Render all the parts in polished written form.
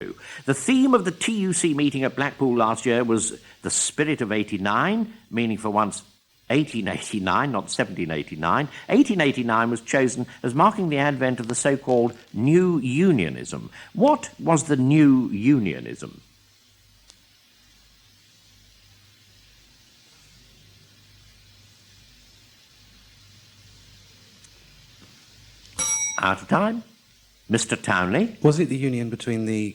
The theme of the TUC meeting at Blackpool last year was the spirit of 89, meaning for once 1889, not 1789. 1889 was chosen as marking the advent of the so-called New Unionism. What was the New Unionism? Out of time. Mr. Townley? Was it the union between the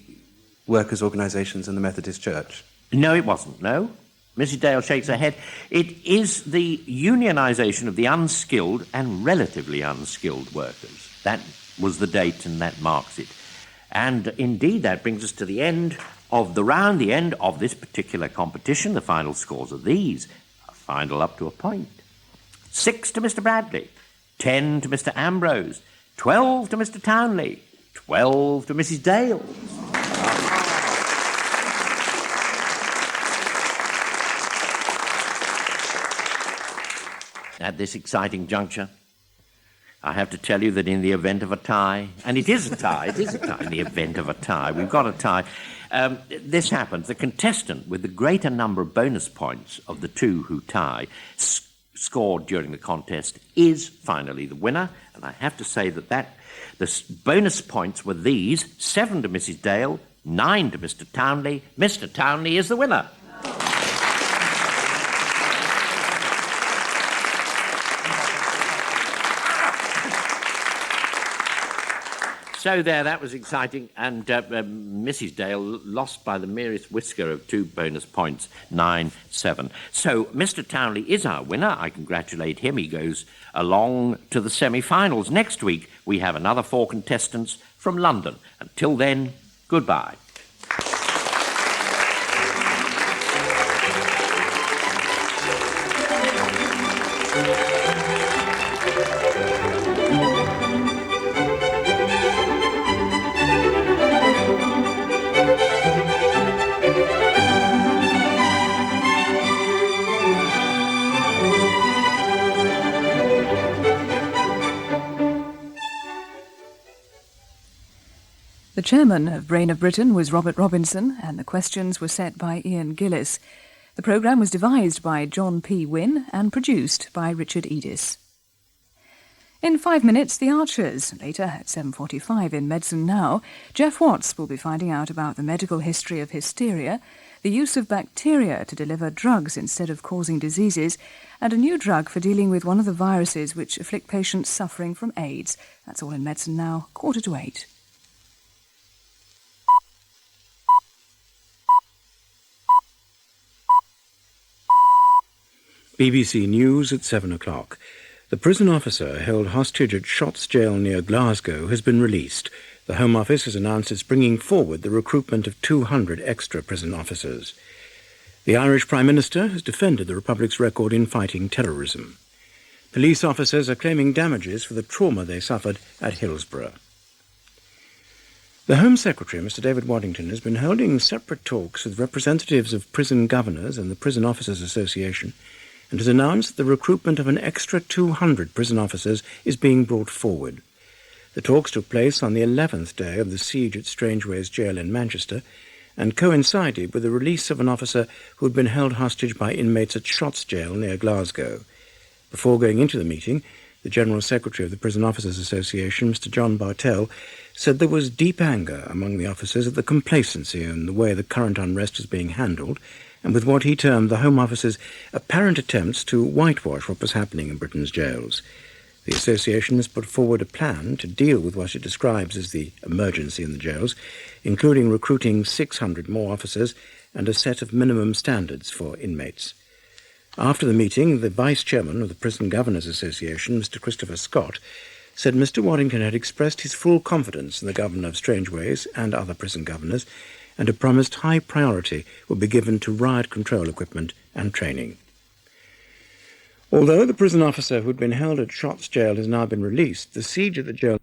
workers' organisations and the Methodist Church? No, it wasn't, no. Mrs. Dale shakes her head. It is the unionisation of the unskilled and relatively unskilled workers. That was the date, and that marks it. And indeed, that brings us to the end of the round, the end of this particular competition. The final scores are these. A final up to a point. 6 to Mr. Bradley, 10 to Mr. Ambrose, 12 to Mr. Townley, 12 to Mrs. Dale. At this exciting juncture, I have to tell you that in the event of a tie, and it is a tie, in the event of a tie, we've got a tie, this happens. The contestant with the greater number of bonus points of the two who tie scored during the contest is finally the winner, and I have to say that the bonus points were these: 7 to Mrs. Dale, 9 to Mr. Townley. Mr. Townley is the winner. So there, that was exciting, and Mrs. Dale lost by the merest whisker of 2 bonus points, 9-7. So Mr. Townley is our winner. I congratulate him. He goes along to the semi-finals. Next week, we have another 4 contestants from London. Until then, goodbye. The chairman of Brain of Britain was Robert Robinson, and the questions were set by Ian Gillis. The programme was devised by John P. Wynne and produced by Richard Edis. In 5 minutes, The Archers. Later, at 7:45 in Medicine Now, Jeff Watts will be finding out about the medical history of hysteria, the use of bacteria to deliver drugs instead of causing diseases, and a new drug for dealing with one of the viruses which afflict patients suffering from AIDS. That's all in Medicine Now, 7:45. BBC News at 7 o'clock. The prison officer held hostage at Shotts Jail near Glasgow has been released. The Home Office has announced it's bringing forward the recruitment of 200 extra prison officers. The Irish Prime Minister has defended the Republic's record in fighting terrorism. Police officers are claiming damages for the trauma they suffered at Hillsborough. The Home Secretary, Mr. David Waddington, has been holding separate talks with representatives of prison governors and the Prison Officers Association, and has announced that the recruitment of an extra 200 prison officers is being brought forward. The talks took place on the 11th day of the siege at Strangeways jail in Manchester and coincided with the release of an officer who had been held hostage by inmates at Shotts Jail near Glasgow. Before going into the meeting, the General Secretary of the Prison Officers Association, Mr. John Bartell, said there was deep anger among the officers at the complacency and the way the current unrest is being handled, and with what he termed the Home Office's apparent attempts to whitewash what was happening in Britain's jails. The association has put forward a plan to deal with what it describes as the emergency in the jails, including recruiting 600 more officers and a set of minimum standards for inmates. After the meeting, the Vice-Chairman of the Prison Governors Association, Mr. Christopher Scott, said Mr. Waddington had expressed his full confidence in the Governor of Strangeways and other prison governors, and had promised high priority would be given to riot control equipment and training. Although the prison officer who had been held at Shotts Jail has now been released, the siege at the jail